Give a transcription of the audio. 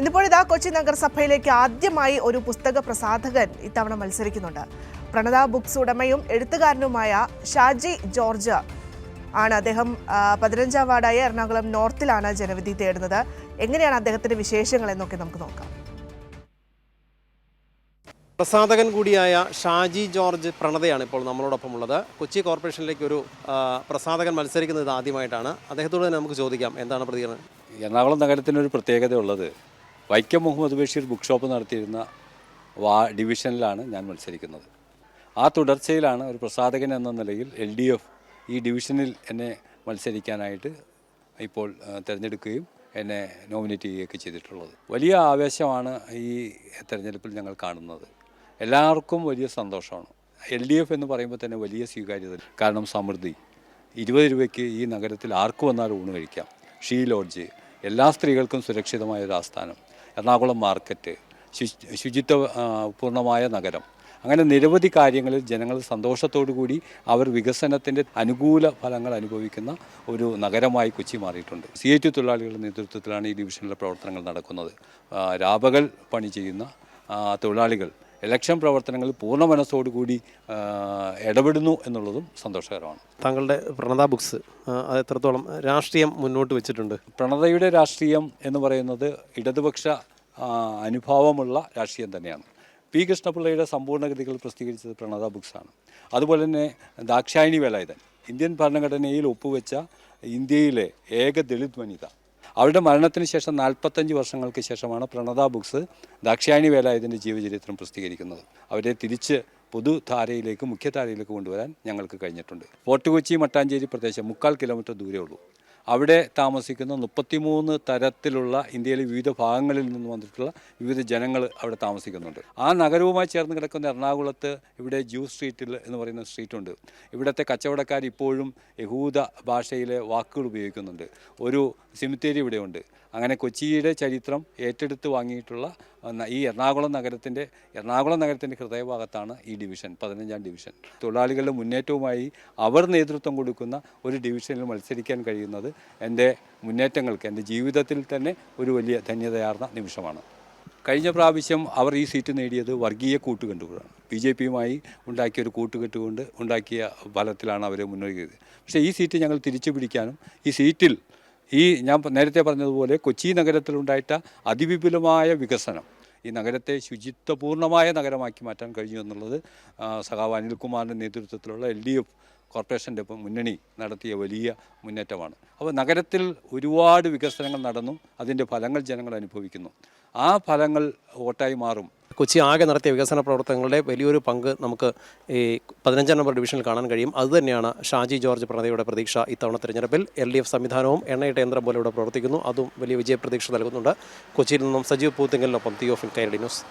ഇന്നിപ്പോഴിതാ കൊച്ചി നഗരസഭയിലേക്ക് ആദ്യമായി ഒരു പുസ്തക പ്രസാധകൻ ഇത്തവണ മത്സരിക്കുന്നുണ്ട്. പ്രണത ബുക്സ് ഉടമയും എഴുത്തുകാരനുമായ ഷാജി ജോർജ് ആണ്. അദ്ദേഹം 15ാം വാർഡായ എറണാകുളം നോർത്തിലാണ് ജനവിധി തേടുന്നത്. എങ്ങനെയാണ് അദ്ദേഹത്തിന്റെ വിശേഷങ്ങൾ എന്നൊക്കെ നമുക്ക് നോക്കാം. പ്രസാധകൻ കൂടിയായ ഷാജി ജോർജ് പ്രണതയാണ് ഇപ്പോൾ നമ്മളോടൊപ്പം ഉള്ളത്. കൊച്ചി കോർപ്പറേഷനിലേക്ക് ഒരു പ്രസാധകൻ മത്സരിക്കുന്നത് ആദ്യമായിട്ടാണ്. അദ്ദേഹത്തോട് തന്നെ നമുക്ക് ചോദിക്കാം, എന്താണ് പ്രതികരണം? എറണാകുളം നഗരത്തിനൊരു പ്രത്യേകത ഉള്ളത്, വൈക്കം മുഹമ്മദ് ബഷീർ ബുക്ക് ഷോപ്പ് നടത്തിയിരുന്ന ഡിവിഷനിലാണ് ഞാൻ മത്സരിക്കുന്നത്. ആ തുടർച്ചയിലാണ് ഒരു പ്രസാധകൻ എന്ന നിലയിൽ LDF ഈ ഡിവിഷനിൽ എന്നെ മത്സരിക്കാനായിട്ട് ഇപ്പോൾ തിരഞ്ഞെടുക്കുകയും എന്നെ നോമിനേറ്റ് ചെയ്യുകയൊക്കെ ചെയ്തിട്ടുള്ളത്. വലിയ ആവേശമാണ് ഈ തെരഞ്ഞെടുപ്പിൽ ഞങ്ങൾ കാണുന്നത്. എല്ലാവർക്കും വലിയ സന്തോഷമാണ്. LDF എന്ന് പറയുമ്പോൾ തന്നെ വലിയ സ്വീകാര്യത. കാരണം സമൃദ്ധി, 20 രൂപയ്ക്ക് ഈ നഗരത്തിൽ ആർക്ക് വന്നാലും ഊണ് കഴിക്കാം. ഷീ ലോഡ്ജ്, എല്ലാ സ്ത്രീകൾക്കും സുരക്ഷിതമായ ഒരു ആസ്ഥാനം, എറണാകുളം മാർക്കറ്റ്, ശുചിത്വ പൂർണ്ണമായ നഗരം, അങ്ങനെ നിരവധി കാര്യങ്ങളിൽ ജനങ്ങൾ സന്തോഷത്തോടു കൂടി അവർ വികസനത്തിൻ്റെ അനുകൂല ഫലങ്ങൾ അനുഭവിക്കുന്ന ഒരു നഗരമായി കൊച്ചി മാറിയിട്ടുണ്ട്. CIT തൊഴിലാളികളുടെ നേതൃത്വത്തിലാണ് ഈ ഡിവിഷനിലെ പ്രവർത്തനങ്ങൾ നടക്കുന്നത്. രാപകൽ പണി ചെയ്യുന്ന തൊഴിലാളികൾ ഇലക്ഷൻ പ്രവർത്തനങ്ങളിൽ പൂർണ്ണ മനസ്സോടുകൂടി ഇടപെടുന്നു എന്നുള്ളതും സന്തോഷകരമാണ്. താങ്കളുടെ പ്രണത ബുക്സ് അത് എത്രത്തോളം രാഷ്ട്രീയം മുന്നോട്ട് വെച്ചിട്ടുണ്ട്? പ്രണതയുടെ രാഷ്ട്രീയം എന്ന് പറയുന്നത് ഇടതുപക്ഷ അനുഭാവമുള്ള രാഷ്ട്രീയം തന്നെയാണ്. P. കൃഷ്ണപിള്ളയുടെ സമ്പൂർണ്ണഗതികൾ പ്രസിദ്ധീകരിച്ചത് പ്രണത ബുക്സാണ്. അതുപോലെ തന്നെ ദാക്ഷായണി വേലായുധൻ, ഇന്ത്യൻ ഭരണഘടനയിൽ ഒപ്പുവെച്ച ഇന്ത്യയിലെ ഏക ദളിത് വനിത, അവരുടെ മരണത്തിന് ശേഷം 45 വർഷങ്ങൾക്ക് ശേഷമാണ് പ്രണത ബുക്സ് ദാക്ഷായണി വേലായുധൻ്റെ ജീവചരിത്രം പ്രസിദ്ധീകരിക്കുന്നത്. അവരെ തിരിച്ച് പൊതുധാരയിലേക്ക്, മുഖ്യധാരയിലേക്ക് കൊണ്ടുവരാൻ ഞങ്ങൾക്ക് കഴിഞ്ഞിട്ടുണ്ട്. ഫോർട്ട് കൊച്ചി മട്ടാഞ്ചേരി പ്രദേശം 3/4 കിലോമീറ്റർ ദൂരേ ഉള്ളൂ. അവിടെ താമസിക്കുന്ന 33 തരത്തിലുള്ള ഇന്ത്യയിലെ വിവിധ ഭാഗങ്ങളിൽ നിന്ന് വന്നിട്ടുള്ള വിവിധ ജനങ്ങൾ അവിടെ താമസിക്കുന്നുണ്ട്. ആ നഗരവുമായി ചേർന്ന് കിടക്കുന്ന എറണാകുളത്ത് ഇവിടെ ജൂ സ്ട്രീറ്റിൽ എന്ന് പറയുന്ന സ്ട്രീറ്റുണ്ട്. ഇവിടുത്തെ കച്ചവടക്കാർ ഇപ്പോഴും യഹൂദ ഭാഷയിലെ വാക്കുകൾ ഉപയോഗിക്കുന്നുണ്ട്. ഒരു സിമിത്തേരി ഇവിടെയുണ്ട്. അങ്ങനെ കൊച്ചിയുടെ ചരിത്രം ഏറ്റെടുത്ത് വാങ്ങിയിട്ടുള്ള ഈ എറണാകുളം നഗരത്തിൻ്റെ ഹൃദയഭാഗത്താണ് ഈ ഡിവിഷൻ, 15ാം ഡിവിഷൻ. തൊഴിലാളികളുടെ മുന്നേറ്റവുമായി അവർ നേതൃത്വം കൊടുക്കുന്ന ഒരു ഡിവിഷനിൽ മത്സരിക്കാൻ കഴിയുന്നത് എൻ്റെ മുന്നേറ്റങ്ങൾക്ക്, എൻ്റെ ജീവിതത്തിൽ തന്നെ ഒരു വലിയ ധന്യതയാർന്ന നിമിഷമാണ്. കഴിഞ്ഞ പ്രാവശ്യം അവർ ഈ സീറ്റ് നേടിയത് വർഗീയ കൂട്ടുകെട്ടുകൊണ്ടാണ്. BJPയുമായി ഉണ്ടാക്കിയ ഒരു കൂട്ടുകെട്ടുകൊണ്ട് ഉണ്ടാക്കിയ ഫലത്തിലാണ് അവരെ മുന്നോട്ട്. പക്ഷേ ഈ സീറ്റ് ഞങ്ങൾ തിരിച്ചു പിടിക്കാനും ഈ സീറ്റിൽ ഞാൻ നേരത്തെ പറഞ്ഞതുപോലെ കൊച്ചി നഗരത്തിലുണ്ടായിട്ട അതിവിപുലമായ വികസനം ഈ നഗരത്തെ ശുചിത്വപൂർണ്ണമായ നഗരമാക്കി മാറ്റാൻ കഴിഞ്ഞു എന്നുള്ളത് സഖാവ് അനിൽകുമാറിൻ്റെ നേതൃത്വത്തിലുള്ള LDF കോർപ്പറേഷൻ്റെ മുന്നണി നടത്തിയ വലിയ മുന്നേറ്റമാണ്. അപ്പോൾ നഗരത്തിൽ ഒരുപാട് വികസനങ്ങൾ നടന്നു, അതിൻ്റെ ഫലങ്ങൾ ജനങ്ങൾ അനുഭവിക്കുന്നു. ആ ഫലങ്ങൾ വോട്ടായി മാറും. കൊച്ചി ആകെ നടത്തിയ വികസന പ്രവർത്തനങ്ങളുടെ വലിയൊരു പങ്ക് നമുക്ക് ഈ 15ാം നമ്പർ ഡിവിഷനിൽ കാണാൻ കഴിയും. അതുതന്നെയാണ് ഷാജി ജോർജ് പ്രണതയുടെ പ്രതീക്ഷ. ഇത്തവണ തെരഞ്ഞെടുപ്പിൽ LDF സംവിധാനവും എണ്ണയിട്ട യന്ത്രം പോലെ ഇവിടെ പ്രവർത്തിക്കുന്നു. അതും വലിയ വിജയപ്രതീക്ഷ നൽകുന്നുണ്ട്. കൊച്ചിയിൽ നിന്നും സജീവ് പൂത്തിങ്കലിനൊപ്പം തിയോഫിൽ, കൈരളി ന്യൂസ്.